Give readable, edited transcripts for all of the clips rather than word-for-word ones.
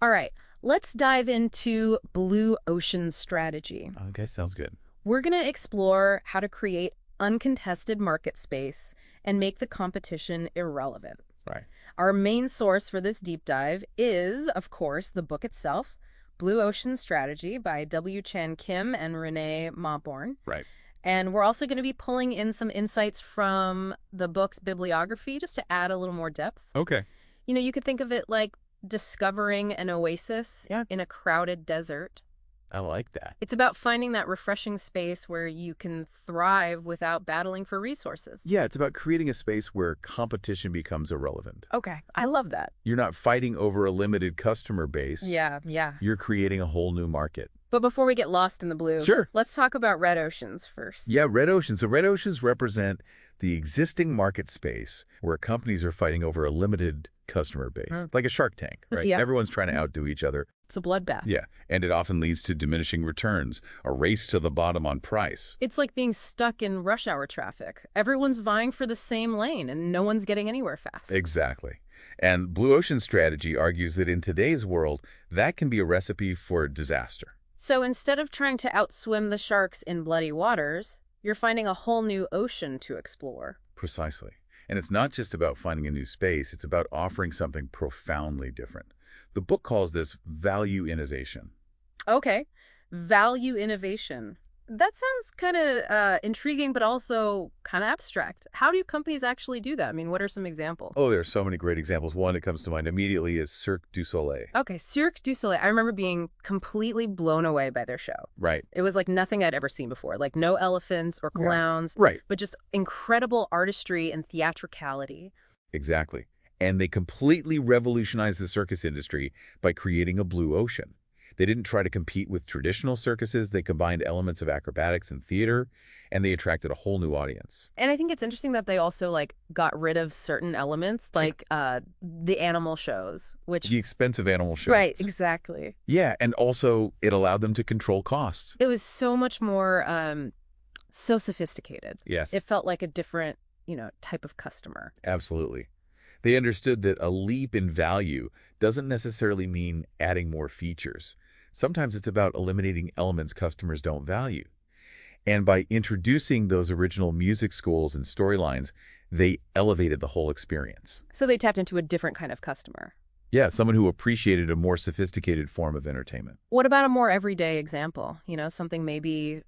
All right, let's dive into blue ocean strategy. Okay, sounds good. We're going to explore how to create uncontested market space and make the competition irrelevant. Right. Our main source for this deep dive is, of course, the book itself, Blue Ocean Strategy by W. Chan Kim and Renée Mauborgne. Right. And we're also going to be pulling in some insights from the book's bibliography just to add a little more depth. Okay. You know, you could think of it like discovering an oasis Yeah. in a crowded desert. I like that. It's about finding that refreshing space where you can thrive without battling for resources. Yeah, it's about creating a space where competition becomes irrelevant. Okay, I love that. You're not fighting over a limited customer base. Yeah. You're creating a whole new market. But before we get lost in the blue, Sure. let's talk about red oceans first. Yeah, red oceans. So red oceans represent the existing market space where companies are fighting over a limited customer base, like a Shark Tank, right? Yeah. Everyone's trying to outdo each other. It's a bloodbath. Yeah, and it often leads to diminishing returns, a race to the bottom on price. It's like being stuck in rush hour traffic. Everyone's vying for the same lane and no one's getting anywhere fast. Exactly. And Blue Ocean Strategy argues that in today's world, that can be a recipe for disaster. So instead of trying to outswim the sharks in bloody waters, you're finding a whole new ocean to explore. Precisely. And it's not just about finding a new space, it's about offering something profoundly different. The book calls this value innovation. Okay, value innovation. That sounds kind of intriguing, but also kind of abstract. How do companies actually do that? I mean, what are some examples? Oh, there are so many great examples. One that comes to mind immediately is Cirque du Soleil. Okay, Cirque du Soleil. I remember being completely blown away by their show. Right. It was like nothing I'd ever seen before, like no elephants or clowns, Right. but just incredible artistry and theatricality. Exactly. And they completely revolutionized the circus industry by creating a blue ocean. They didn't try to compete with traditional circuses. They combined elements of acrobatics and theater, and they attracted a whole new audience. And I think it's interesting that they also like got rid of certain elements, like the animal shows, which The expensive animal shows. right, exactly. Yeah, and also it allowed them to control costs. It was so much more so sophisticated. Yes, It felt like a different, type of customer. absolutely. They understood that a leap in value doesn't necessarily mean adding more features. Sometimes it's about eliminating elements customers don't value. And by introducing those original music schools and storylines, they elevated the whole experience. So they tapped into a different kind of customer. Yeah, someone who appreciated a more sophisticated form of entertainment. What about a more everyday example? Something maybe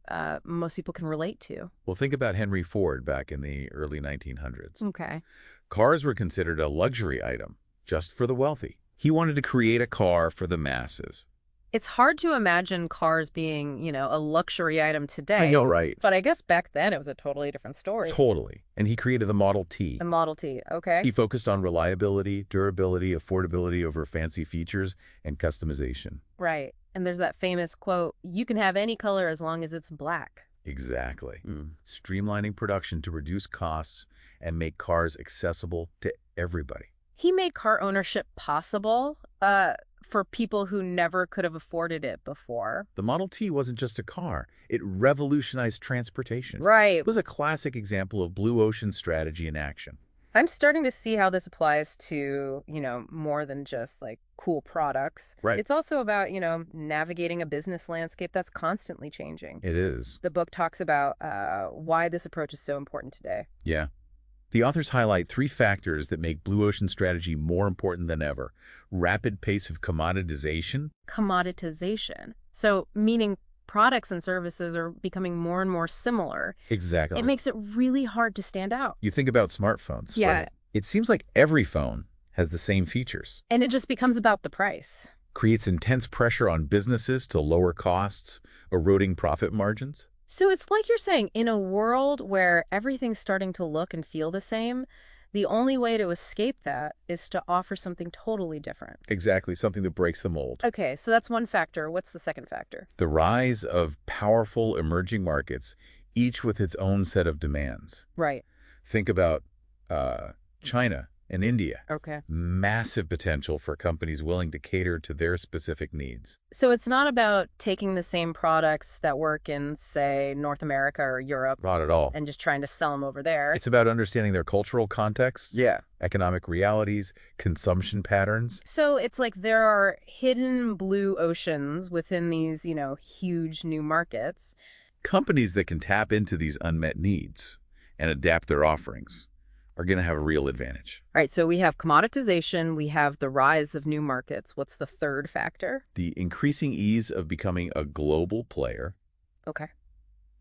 most people can relate to. Well, think about Henry Ford back in the early 1900s. Okay. Cars were considered a luxury item, just for the wealthy. He wanted to create a car for the masses. It's hard to imagine cars being, a luxury item today. I know, right? But I guess back then it was a totally different story. Totally. And he created the Model T. The Model T, okay. He focused on reliability, durability, affordability over fancy features, and customization. Right. And there's that famous quote, you can have any color as long as it's black. Exactly. Streamlining production to reduce costs and make cars accessible to everybody. He made car ownership possible for people who never could have afforded it before. The Model T wasn't just a car. It revolutionized transportation. Right. It was a classic example of blue ocean strategy in action. I'm starting to see how this applies to, more than just like cool products. Right. It's also about, navigating a business landscape that's constantly changing. It is. The book talks about why this approach is so important today. Yeah. The authors highlight 3 factors that make blue ocean strategy more important than ever. Rapid pace of commoditization. Commoditization. So meaning products and services are becoming more and more similar. Exactly. It makes it really hard to stand out. You think about smartphones. Yeah. Right? It seems like every phone has the same features. And it just becomes about the price. Creates intense pressure on businesses to lower costs, eroding profit margins. So it's like you're saying, in a world where everything's starting to look and feel the same, the only way to escape that is to offer something totally different. Exactly, something that breaks the mold. Okay, so that's one factor. What's the second factor? The rise of powerful emerging markets, each with its own set of demands. Right. Think about China and India. Okay. Massive potential for companies willing to cater to their specific needs. So it's not about taking the same products that work in, say, North America or Europe Not at all. and just trying to sell them over there. It's about understanding their cultural contexts, Yeah. economic realities, consumption patterns. So it's like there are hidden blue oceans within these, huge new markets. Companies that can tap into these unmet needs and adapt their offerings are going to have a real advantage. All right, so we have commoditization, we have the rise of new markets. What's the third factor? The increasing ease of becoming a global player, Okay.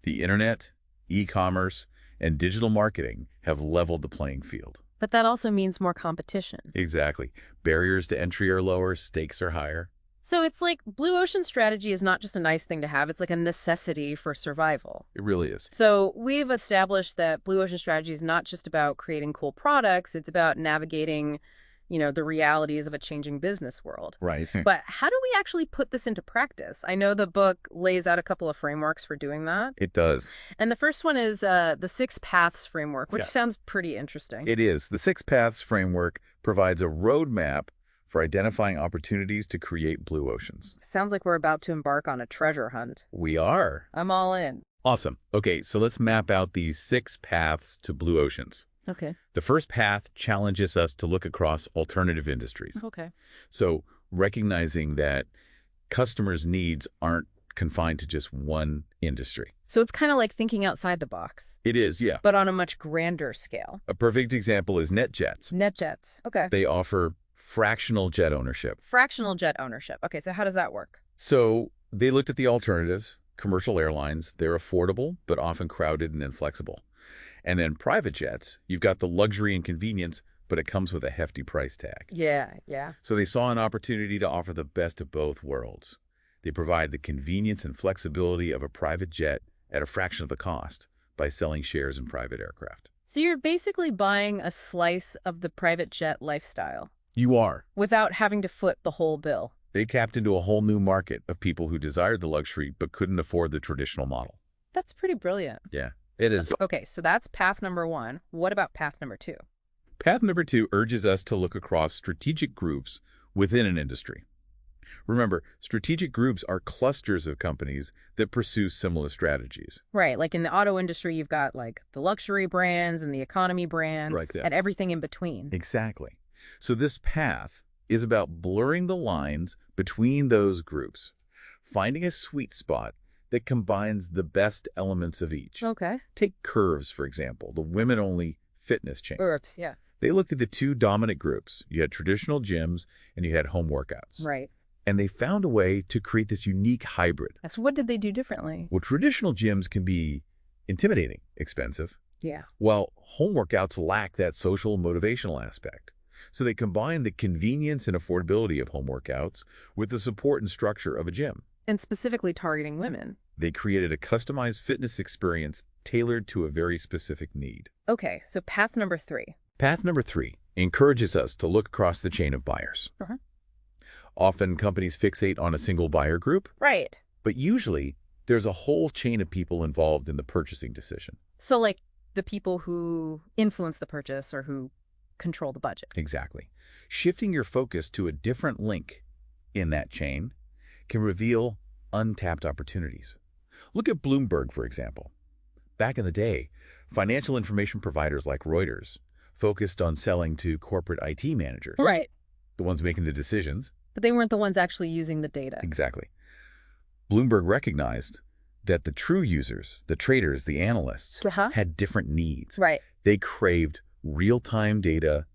the internet, e-commerce, and digital marketing have leveled the playing field. But that also means more competition. Exactly. Barriers to entry are lower, stakes are higher. So it's like blue ocean strategy is not just a nice thing to have, it's like a necessity for survival. It really is. So we've established that blue ocean strategy is not just about creating cool products, it's about navigating, the realities of a changing business world. Right. But how do we actually put this into practice? I know the book lays out a couple of frameworks for doing that. It does. And the first one is the 6 Paths framework, which Yeah. sounds pretty interesting. It is. The 6 Paths framework provides a roadmap for identifying opportunities to create blue oceans. Sounds like we're about to embark on a treasure hunt. We are. I'm all in. Awesome. Okay, so let's map out these 6 paths to blue oceans. Okay. The first path challenges us to look across alternative industries. Okay. So recognizing that customers' needs aren't confined to just one industry. So it's kind of like thinking outside the box, It is, yeah. but on a much grander scale. A perfect example is NetJets. NetJets. Okay. They offer fractional jet ownership. Fractional jet ownership. Okay, so how does that work? So they looked at the alternatives, commercial airlines. They're affordable, but often crowded and inflexible. And then private jets, you've got the luxury and convenience, but it comes with a hefty price tag. Yeah. So they saw an opportunity to offer the best of both worlds. They provide the convenience and flexibility of a private jet at a fraction of the cost by selling shares in private aircraft. So you're basically buying a slice of the private jet lifestyle You are. without having to foot the whole bill. They tapped into a whole new market of people who desired the luxury but couldn't afford the traditional model. That's pretty brilliant. Yeah, it is. Okay, so that's path number 1. What about path number 2? Path number 2 urges us to look across strategic groups within an industry. Remember, strategic groups are clusters of companies that pursue similar strategies. Right, like in the auto industry, you've got like the luxury brands and the economy brands Like that. and everything in between. Exactly. So this path is about blurring the lines between those groups, finding a sweet spot that combines the best elements of each. Okay. Take Curves, for example, the women-only fitness chain. Herbs, yeah. They looked at the two dominant groups. You had traditional gyms and you had home workouts. Right. And they found a way to create this unique hybrid. So what did they do differently? Well, traditional gyms can be intimidating, expensive, Yeah. while home workouts lack that social motivational aspect. So they combined the convenience and affordability of home workouts with the support and structure of a gym. And specifically targeting women. They created a customized fitness experience tailored to a very specific need. Okay, so path number 3. Path number 3 encourages us to look across the chain of buyers. Uh-huh. Often companies fixate on a single buyer group, Right. but usually there's a whole chain of people involved in the purchasing decision. So like the people who influence the purchase or who control the budget. Exactly. Shifting your focus to a different link in that chain can reveal untapped opportunities. Look at Bloomberg, for example. Back in the day, financial information providers like Reuters focused on selling to corporate IT managers, Right. the ones making the decisions. But they weren't the ones actually using the data. Exactly. Bloomberg recognized that the true users, the traders, the analysts, Uh-huh. had different needs. Right. They craved real-time data,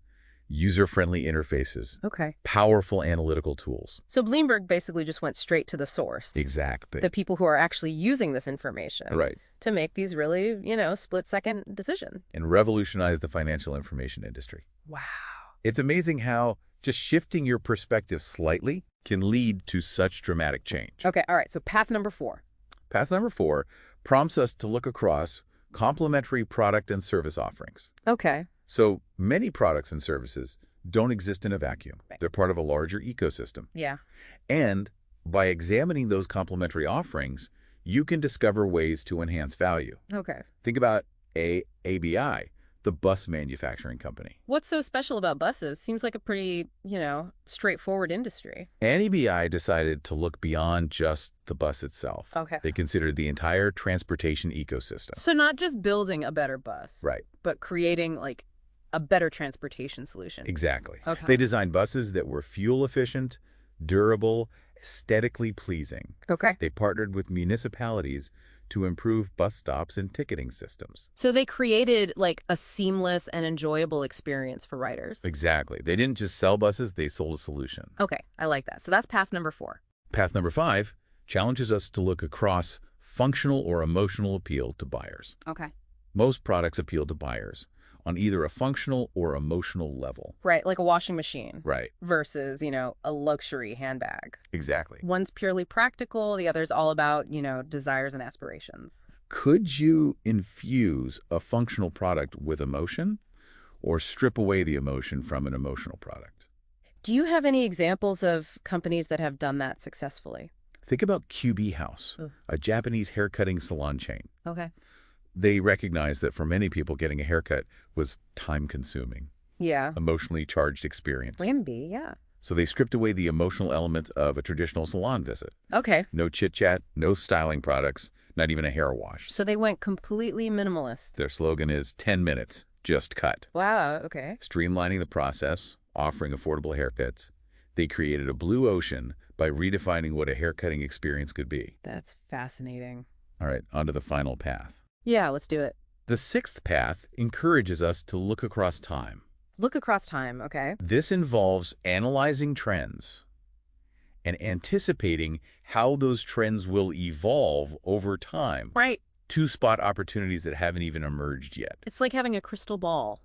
user-friendly interfaces, Okay. powerful analytical tools. So Bloomberg basically just went straight to the source. Exactly. The people who are actually using this information. Right. To make these really, split-second decisions. And revolutionized the financial information industry. Wow. It's amazing how just shifting your perspective slightly can lead to such dramatic change. Okay, all right, so path number 4. Path number 4 prompts us to look across complementary product and service offerings. Okay. So many products and services don't exist in a vacuum. Right. They're part of a larger ecosystem. Yeah. And by examining those complementary offerings, you can discover ways to enhance value. Okay. Think about ABI, the bus manufacturing company. What's so special about buses? Seems like a pretty, straightforward industry. NEBI decided to look beyond just the bus itself. Okay. They considered the entire transportation ecosystem. So not just building a better bus, Right. but creating, like, a better transportation solution. Exactly. Okay. They designed buses that were fuel efficient, durable, aesthetically pleasing. Okay. They partnered with municipalities to improve bus stops and ticketing systems. So they created, like, a seamless and enjoyable experience for riders. Exactly. They didn't just sell buses, they sold a solution. Okay, I like that. So that's path number 4. Path number 5 challenges us to look across functional or emotional appeal to buyers. Okay. Most products appeal to buyers on either a functional or emotional level. Right, like a washing machine Right. versus, a luxury handbag. Exactly. One's purely practical, the other's all about, desires and aspirations. Could you infuse a functional product with emotion or strip away the emotion from an emotional product? Do you have any examples of companies that have done that successfully? Think about QB House, Ugh. a Japanese haircutting salon chain. Okay. They recognized that for many people, getting a haircut was time-consuming, Yeah. emotionally charged experience. Can be, yeah. So they stripped away the emotional elements of a traditional salon visit. Okay. No chit-chat, no styling products, not even a hair wash. So they went completely minimalist. Their slogan is 10 minutes, just cut. Wow, okay. Streamlining the process, offering affordable haircuts. They created a blue ocean by redefining what a haircutting experience could be. That's fascinating. All right, on to the final path. Yeah, let's do it. The 6th path encourages us to look across time. Look across time, okay? This involves analyzing trends and anticipating how those trends will evolve over time Right. to spot opportunities that haven't even emerged yet. It's like having a crystal ball,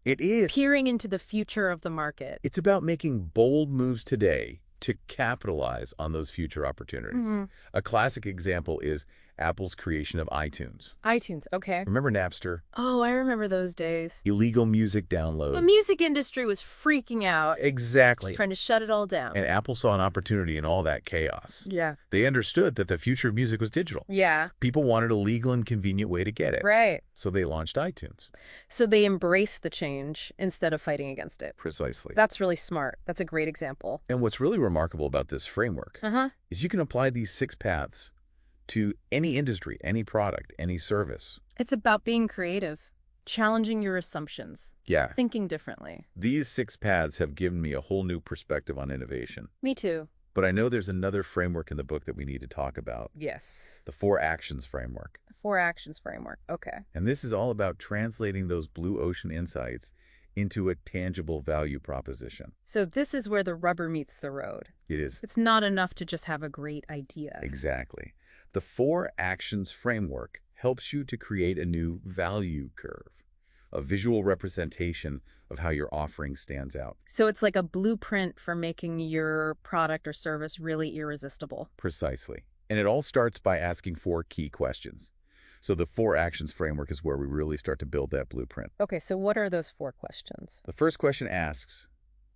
It is. peering into the future of the market. It's about making bold moves today to capitalize on those future opportunities. Mhm. A classic example is Apple's creation of iTunes. iTunes, okay. Remember Napster? Oh, I remember those days. Illegal music downloads. The music industry was freaking out, Exactly. trying to shut it all down. And Apple saw an opportunity in all that chaos. Yeah. They understood that the future of music was digital. Yeah, People wanted a legal and convenient way to get it. right. So they launched iTunes. So they embraced the change instead of fighting against it. Precisely. That's really smart. That's a great example. And what's really remarkable about this framework Uh-huh. is you can apply these 6 paths to any industry, any product, any service. It's about being creative, challenging your assumptions, Yeah. thinking differently. These 6 paths have given me a whole new perspective on innovation. Me too. But I know there's another framework in the book that we need to talk about, Yes. the 4 actions framework. The 4 actions framework. Okay. And this is all about translating those blue ocean insights into a tangible value proposition. So this is where the rubber meets the road. It is. It's not enough to just have a great idea. Exactly. The 4 actions framework helps you to create a new value curve, a visual representation of how your offering stands out. So it's like a blueprint for making your product or service really irresistible. Precisely. And it all starts by asking 4 key questions. So the 4 actions framework is where we really start to build that blueprint. Okay, so what are those 4 questions? The first question asks,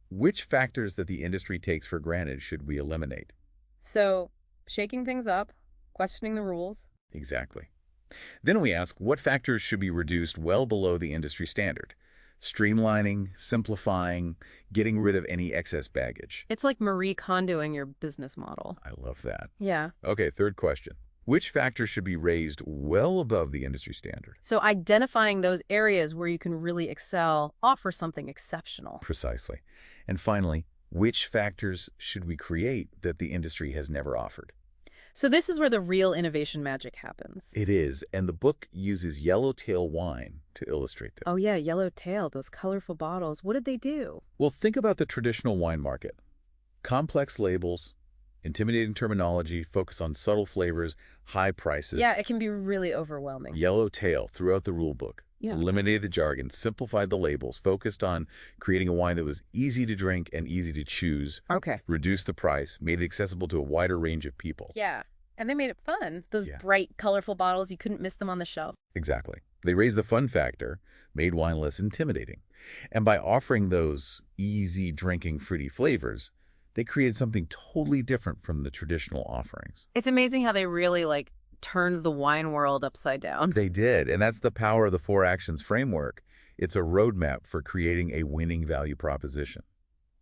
which factors that the industry takes for granted should we eliminate? So shaking things up, questioning the rules. Exactly. Then we ask, what factors should be reduced well below the industry standard? Streamlining, simplifying, getting rid of any excess baggage. It's like Marie Kondoing your business model. I love that. Yeah. Okay, third question. Which factors should be raised well above the industry standard? So identifying those areas where you can really excel, offer something exceptional. Precisely. And finally, which factors should we create that the industry has never offered? So this is where the real innovation magic happens. It is, and the book uses yellowtail wine to illustrate this. Oh yeah, Yellowtail, those colorful bottles. What did they do? Well, think about the traditional wine market. Complex labels, intimidating terminology, focus on subtle flavors, high prices. Yeah, it can be really overwhelming. Yellowtail throughout the rule book. Yeah. Eliminated the jargon, simplified the labels, focused on creating a wine that was easy to drink and easy to choose, Okay. reduced the price, made it accessible to a wider range of people. Yeah, and they made it fun. Those Yeah. bright, colorful bottles, you couldn't miss them on the shelf. Exactly. They raised the fun factor, made wine less intimidating. And by offering those easy drinking fruity flavors, they created something totally different from the traditional offerings. It's amazing how they really, turned the wine world upside down. They did, and that's the power of the 4 actions framework. It's a roadmap for creating a winning value proposition.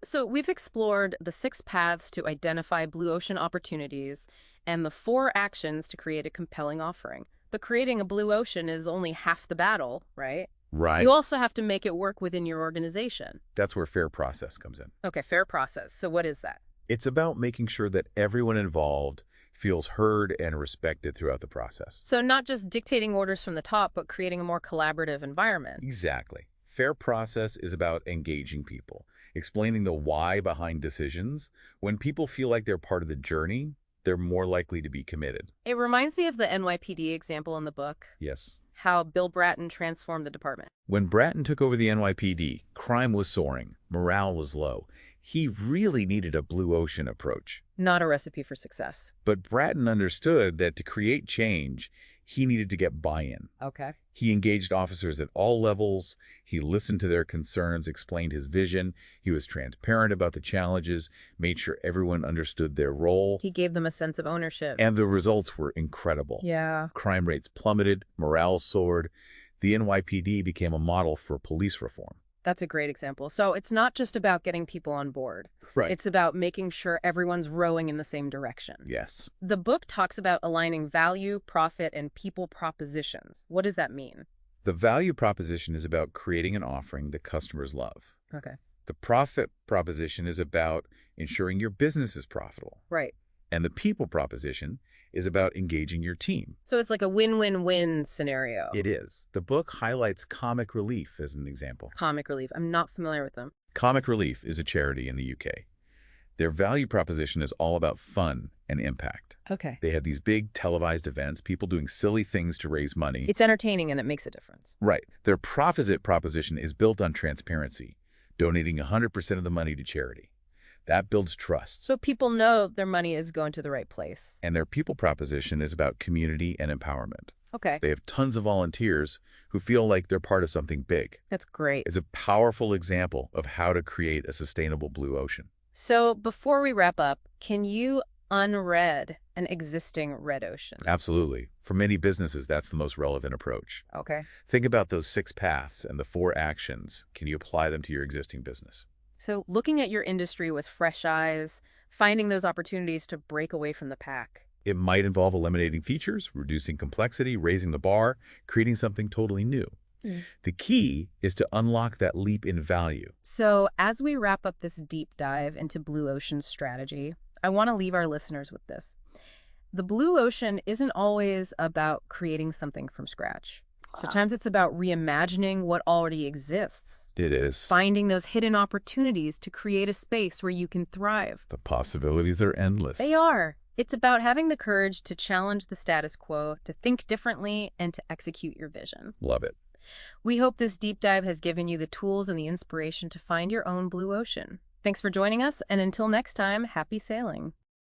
So we've explored the 6 paths to identify blue ocean opportunities and the 4 actions to create a compelling offering. But creating a blue ocean is only half the battle, right? You Right. also have to make it work within your organization. That's where fair process comes in. Okay, fair process. So what is that? It's about making sure that everyone involved feels heard and respected throughout the process. So not just dictating orders from the top, but creating a more collaborative environment. Exactly. Fair process is about engaging people, explaining the why behind decisions. When people feel like they're part of the journey, they're more likely to be committed. It reminds me of the NYPD example in the book, Yes. how Bill Bratton transformed the department. When Bratton took over the NYPD, crime was soaring, morale was low. He really needed a blue ocean approach. Not a recipe for success. But Bratton understood that to create change, he needed to get buy-in. Okay. He engaged officers at all levels. He listened to their concerns, explained his vision. He was transparent about the challenges, made sure everyone understood their role. He gave them a sense of ownership. And the results were incredible. Yeah. Crime rates plummeted, morale soared. The NYPD became a model for police reform. That's a great example. So it's not just about getting people on board. Right. It's about making sure everyone's rowing in the same direction. Yes. The book talks about aligning value, profit, and people propositions. What does that mean? The value proposition is about creating an offering that customers love. Okay. The profit proposition is about ensuring your business is profitable. Right. And the people proposition is about engaging your team. So it's like a win-win-win scenario. It is. The book highlights Comic Relief as an example. Comic Relief. I'm not familiar with them. Comic Relief is a charity in the UK. Their value proposition is all about fun and impact. Okay. They have these big televised events, people doing silly things to raise money. It's entertaining and it makes a difference. Right. Their profit proposition is built on transparency, donating 100% of the money to charity. That builds trust. So people know their money is going to the right place. And their people proposition is about community and empowerment. Okay. They have tons of volunteers who feel like they're part of something big. That's great. It's a powerful example of how to create a sustainable blue ocean. So before we wrap up, can you unred an existing red ocean? Absolutely. For many businesses, that's the most relevant approach. Okay. Think about those 6 paths and the 4 actions. Can you apply them to your existing business? So looking at your industry with fresh eyes, finding those opportunities to break away from the pack. It might involve eliminating features, reducing complexity, raising the bar, creating something totally new. The key is to unlock that leap in value. So as we wrap up this deep dive into blue ocean strategy, I want to leave our listeners with this. The blue ocean isn't always about creating something from scratch. Sometimes it's about reimagining what already exists. It is. Finding those hidden opportunities to create a space where you can thrive. The possibilities are endless. They are. It's about having the courage to challenge the status quo, to think differently, and to execute your vision. Love it. We hope this deep dive has given you the tools and the inspiration to find your own blue ocean. Thanks for joining us, and until next time, happy sailing.